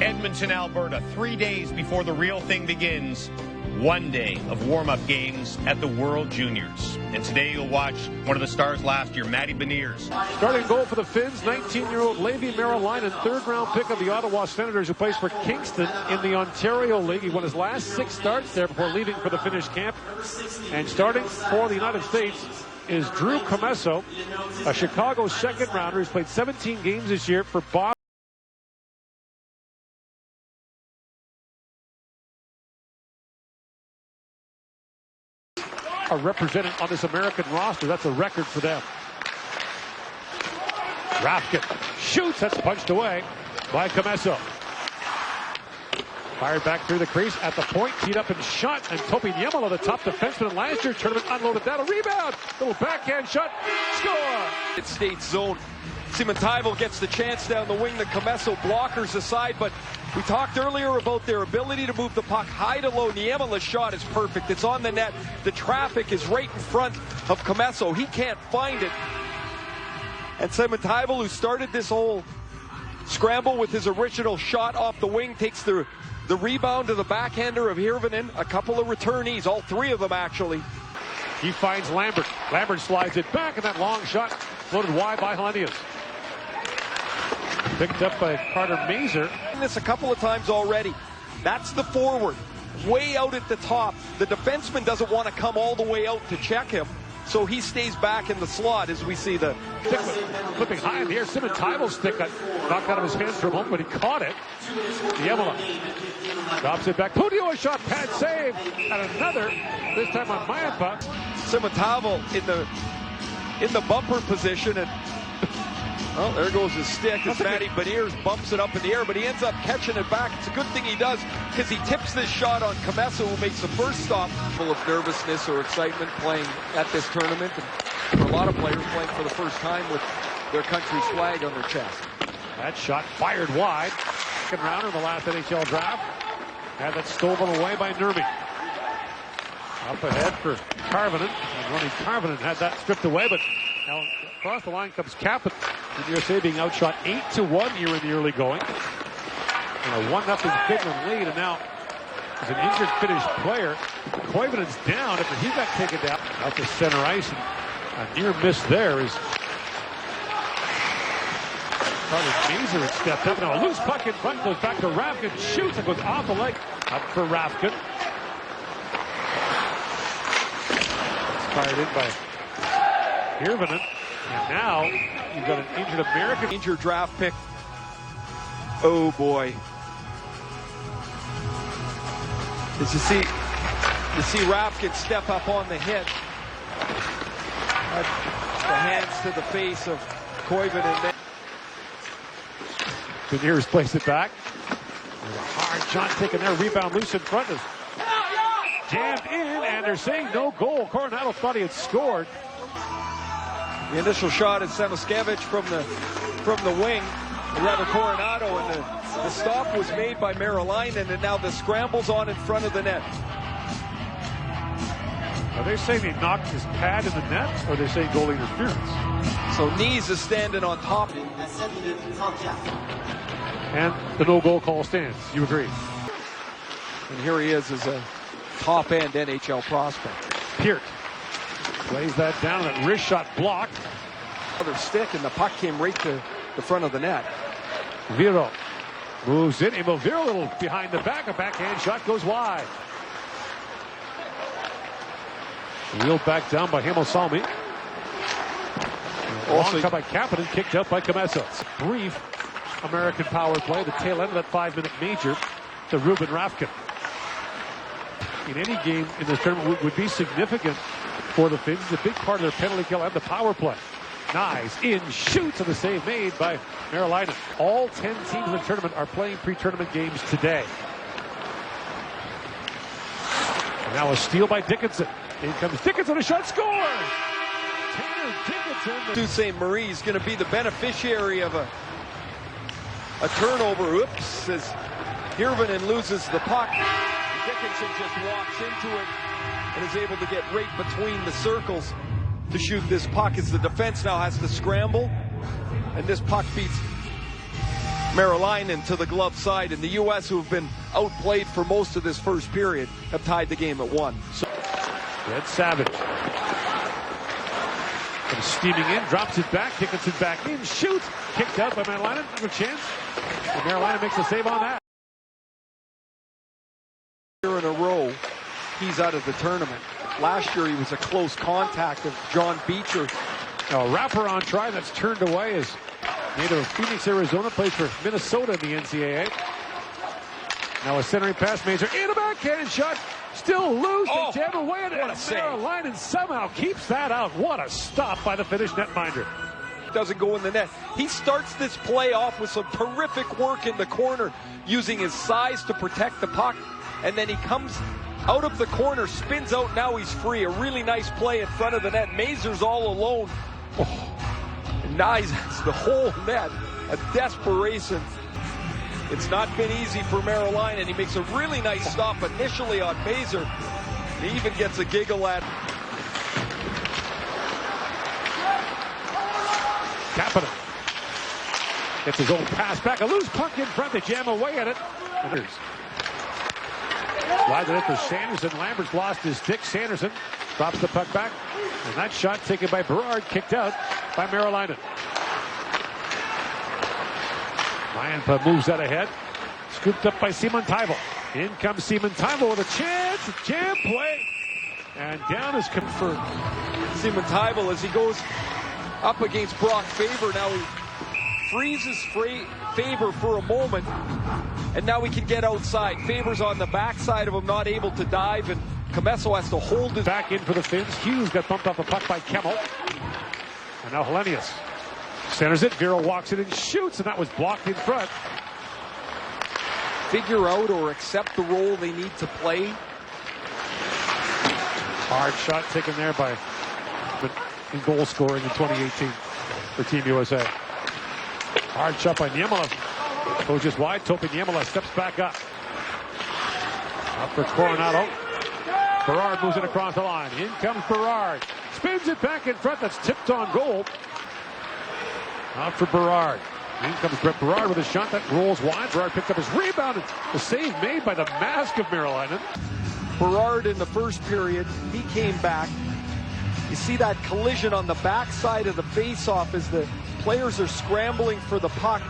Edmonton, Alberta, 3 days before the real thing begins. 1 day of warm-up games at the World Juniors. And today you'll watch one of the stars last year, Matty Beniers. Starting goal for the Finns, 19-year-old Levi Merrilainen, third-round pick of the Ottawa Senators, who plays for Kingston in the Ontario League. He won his last 6 starts there before leaving for the Finnish camp. And starting for the United States is Drew Commesso, a Chicago second-rounder who's played 17 games this year for Boston. Are represented on this American roster. That's a record for them. Rafkin shoots. That's punched away by Commesso. Fired back through the crease at the point. Teed up and shot. And Topi Niemela, the top defenseman in last year's tournament, unloaded that. A rebound. Little backhand shot. Score! It's state zone. Simontivo gets the chance down the wing. The Commesso blockers aside, but we talked earlier about their ability to move the puck high to low. Niemela's shot is perfect. It's on the net. The traffic is right in front of Commesso. He can't find it. And Simontivo, who started this whole scramble with his original shot off the wing, takes the rebound to the backhander of Hirvonen. A couple of returnees, all 3 of them actually. He finds Lambert. Lambert slides it back, and that long shot floated wide by Helenius. Picked up by Carter Mazur. This a couple of times already. That's the forward, way out at the top. The defenseman doesn't want to come all the way out to check him, so he stays back in the slot as we see the stick flipping high in the air. Simontivo's stick got knocked out of his hands for a moment, but he caught it. Niemela drops it back. Pudio, a shot, pad save, and another, this time on Mayapa. Simontivo in the bumper position, and well, there goes his stick as Matty Beniers bumps it up in the air, but he ends up catching it back. It's a good thing he does, because he tips this shot on Commesso, who makes the first stop. Full of nervousness or excitement playing at this tournament, and for a lot of players playing for the first time with their country's flag on their chest. That shot fired wide. Second rounder in the last NHL draft. Had that stolen away by Nurmi. Up ahead for Karvinen. And Ronnie Karvinen had that stripped away, but now across the line comes Caput. The USA being outshot 8-1 here in the early going. And a 1-0 Finland lead, and now as an injured Finnish player, Koivunen's down after he got taken down out to center ice, and a near miss there is Carter Mazur had stepped up. Now a loose puck in front, goes back to Rafkin, shoots, and goes off the leg. Up for Rafkin. Fired in by Hirvonen. And now you've got an injured American. Injured draft pick. Oh boy. As you see Rafkin step up on the hit. The hands to the face of Koivunen. Beniers plays it back. There's a hard shot taken there. Rebound loose in front of. Jammed in, and they're saying no goal. Coronado thought he had scored. The initial shot is Samoskevich from the wing, or rather Coronado, and the stop was made by Merrilainen, and now the scramble's on in front of the net. Are they saying he knocked his pad in the net, or are they saying goal interference? So Knees is standing on top. And the no goal call stands. You agree? And here he is as a top-end NHL prospect. Peart lays that down, and that wrist shot blocked. Another stick, and the puck came right to the front of the net. Viro moves in. Emil Viro, a little behind the back. A backhand shot goes wide. Wheeled back down by Hemosalmi. Also cut by Kapanen, kicked out by Commesso. Brief American power play, the tail end of that 5-minute major to Ruben Rafkin. In any game in this tournament would be significant for the Finns. It's a big part of their penalty kill and the power play. Nyes in, shoots, and the save made by Merrilainen. All 10 teams in the tournament are playing pre-tournament games today. And now a steal by Dickinson. In comes Dickinson, a shot, scores! Tanner Dickinson. Sault Ste. Marie is going to be the beneficiary of a turnover. Oops, as Hirvonen loses the puck. Dickinson just walks into it and is able to get right between the circles to shoot this puck, as the defense now has to scramble, and this puck beats Marilainen to the glove side, and the U.S., who have been outplayed for most of this first period, have tied the game at 1. So Red Savage. And steaming in, drops it back, kicks it back in, shoots, kicked out by Marilainen, no chance. And Marilainen makes a save on that. In a row, he's out of the tournament. Last year, he was a close contact of John Beecher. A wraparound try that's turned away is native of Phoenix, Arizona, plays for Minnesota in the NCAA. Now a centering pass, Mazur in a backhand shot, still loose. Oh, they jam away at it. what a save. Marilainen somehow keeps that out. What a stop by the Finnish netminder. Doesn't go in the net. He starts this play off with some terrific work in the corner, using his size to protect the puck, and then he comes out of the corner, spins out, now he's free. A really nice play in front of the net. Mazur's all alone. Oh. Nice, the whole net, a desperation. It's not been easy for Marilainen, and he makes a really nice stop initially on Mazur. He even gets a giggle at Kapanen gets his own pass back, a loose puck in front, they jam away at it. Slides it in for Sanderson. Lambert's lost his stick. Sanderson drops the puck back, and that shot taken by Berard, kicked out by Marilainen. Mayanpa moves that ahead, scooped up by Simon Teivel. In comes Simon Teivel with a chance, jam play, and down is confirmed. Simon Teivel as he goes up against Brock Faber. Now he freezes Faber for a moment, and now he can get outside. Faber's on the backside of him, not able to dive, and Comesso has to hold it. Back in for the Finns. Hughes got bumped off the puck by Kemmel. And now Helenius centers it. Vero walks it and shoots, and that was blocked in front. Figure out or accept the role they need to play. Hard shot taken there by in goal scoring in 2018 for Team USA. Hard shot by Niemela. Goes just wide. Topi Niemela steps back up. Up for Coronado. Berard moves it across the line. In comes Berard. Spins it back in front. That's tipped on goal. Out for Berard. In comes Brett Berard with a shot that rolls wide. Berard picked up his rebound. The save made by the mask of Marilainen. Berard in the first period, he came back. You see that collision on the backside of the face-off as the players are scrambling for the puck.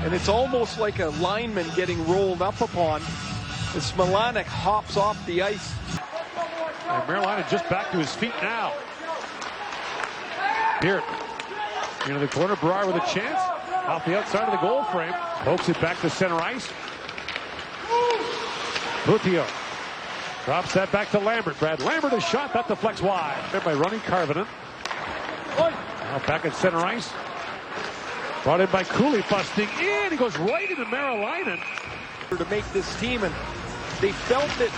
And it's almost like a lineman getting rolled up upon as Smilanic hops off the ice. And Marilainen just back to his feet now. Here, into the corner, Berard with a chance. Off the outside of the goal frame. Pokes it back to center ice. Putio drops that back to Lambert. Brad Lambert, a shot that deflects wide. There by Ronnie Karvinen. Now back at center ice. Brought in by Cooley, busting in. He goes right into Marilainen. To make this team, and they felt that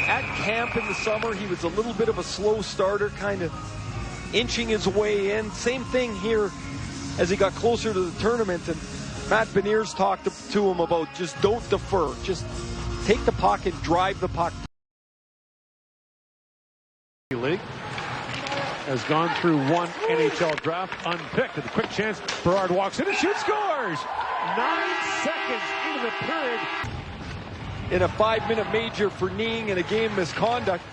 at camp in the summer, he was a little bit of a slow starter, kind of inching his way in. Same thing here as he got closer to the tournament, and Matt Beniers talked to him about just don't defer. Just take the puck and drive the puck. League has gone through one NHL draft unpicked. And a quick chance, Berard walks in and shoots, scores! 9 seconds into the period. In a 5-minute major for kneeing in a game misconduct,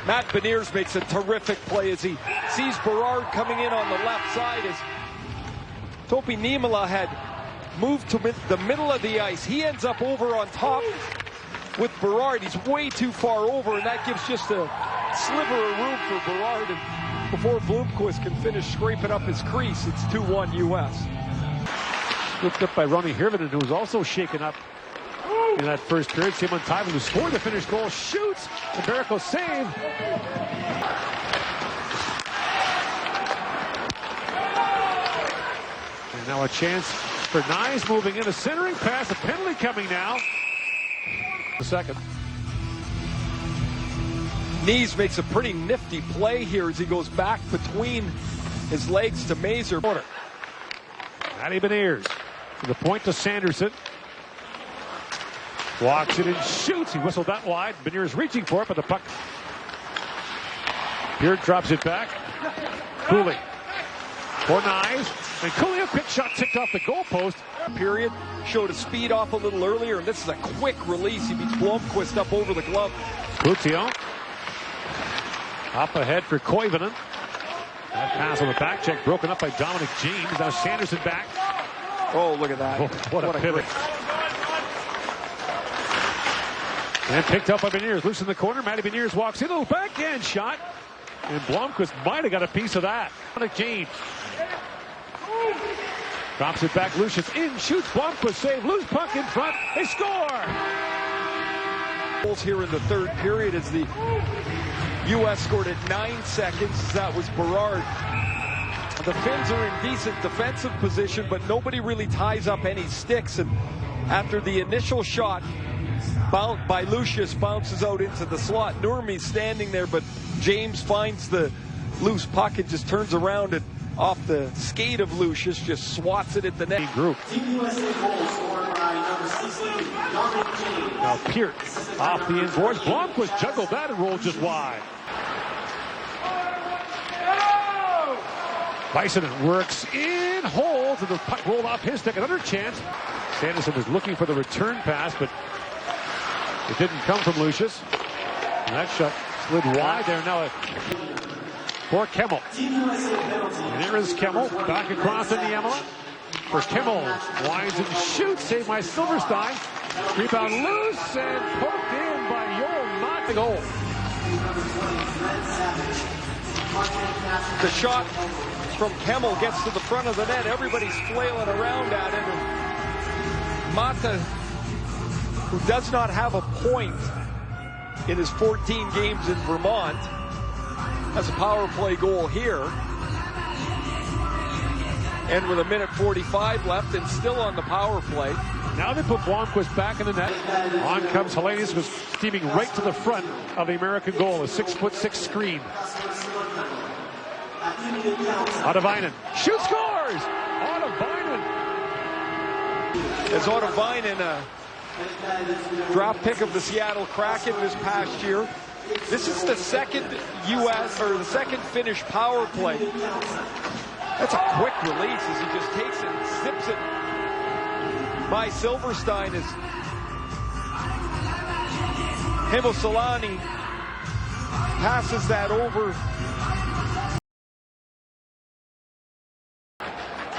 Matt Beniers makes a terrific play as he sees Berard coming in on the left side as Topi Niemela had moved to the middle of the ice. He ends up over on top with Berard. He's way too far over, and that gives just a sliver of room for Berard. And before Bloomquist can finish scraping up his crease, it's 2-1 U.S. Scooped up by Ronnie Hirvonen, who was also shaken up in that first period. Simon Teivel, who scored the finished goal, shoots. The Barrico save. And now a chance for Nyes moving in. A centering pass. A penalty coming now. The second. Nees makes a pretty nifty play here as he goes back between his legs to Mazur. Matty Beniers to the point to Sanderson. Walks it and shoots. He whistled that wide. Beniers reaching for it, but the puck. Beard drops it back. Cooley Bornais, and Coolio, quick shot ticked off the goalpost. Period. Showed his speed off a little earlier, and this is a quick release. He beats Blomqvist up over the glove. Coutillon. Up ahead for Koivunen. That pass on the back check broken up by Dominic James. Now Sanderson back. Oh, look at that. Oh, what a pivot. And picked up by Beniers. Loose in the corner. Matty Beniers walks in. A little backhand shot. And Blomqvist might have got a piece of that. Dominic James. Drops it back. Lucius in. Shoots. Blomqvist save. Loose puck in front. They score. Goals here in the third period as the U.S. scored at 9 seconds. That was Berard. The Finns are in decent defensive position, but nobody really ties up any sticks. And after the initial shot by Lucius bounces out into the slot, Nurmi's standing there, but James finds the loose puck and just turns around and off the skate of Lucius, just swats it at the net. Group. Now Peart off the inboards. Blomqvist juggled that and rolled just wide. Väisänen works in, holds, and the puck rolled off his stick. Another chance. Sanderson was looking for the return pass, but it didn't come from Lucius. And that shot slid wide there. Now for Kemmel. And here is Kemmel back across in the Niemela. For Kemmel, winds and shoots, saved by Silverstein. Rebound loose and poked in by Joel, not the goal. The shot from Kemmel gets to the front of the net. Everybody's flailing around at him. And Mata, who does not have a point in his 14 games in Vermont, has a power play goal here. And with 1:45 left and still on the power play. Now they put Blomqvist back in the net. On comes Hellenius, was steaming right to the front of the American goal. A 6'6" screen. Ottavainen. Shoot, scores! Ottavainen. As Ottavainen, a draft pick of the Seattle Kraken this past year. This is the second U.S. or the second Finnish power play. That's a quick release as he just takes it and zips it by Silverstein as Himosalani passes that over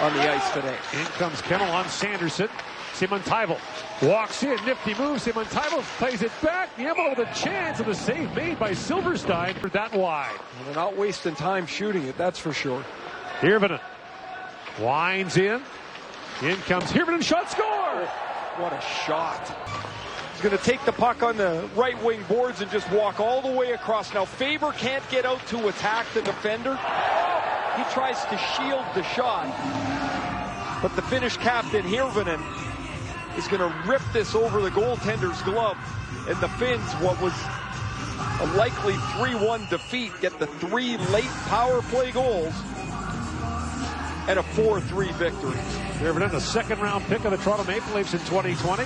on the ice today. In comes Kemmel on Sanderson. Simon Tybel walks in, nifty move. Simon Tybel plays it back. Niemela with a chance and a save made by Silverstein for that wide. Well, they're not wasting time shooting it, that's for sure. Hirvonen winds in. In comes Hirvonen, shot, score! What a shot. He's going to take the puck on the right wing boards and just walk all the way across. Now Faber can't get out to attack the defender. He tries to shield the shot. But the Finnish captain Hirvonen is going to rip this over the goaltender's glove. And the Finns, what was a likely 3-1 defeat, get the 3 late power play goals and a 4-3 victory. Hirvonen, the second round pick of the Toronto Maple Leafs in 2020.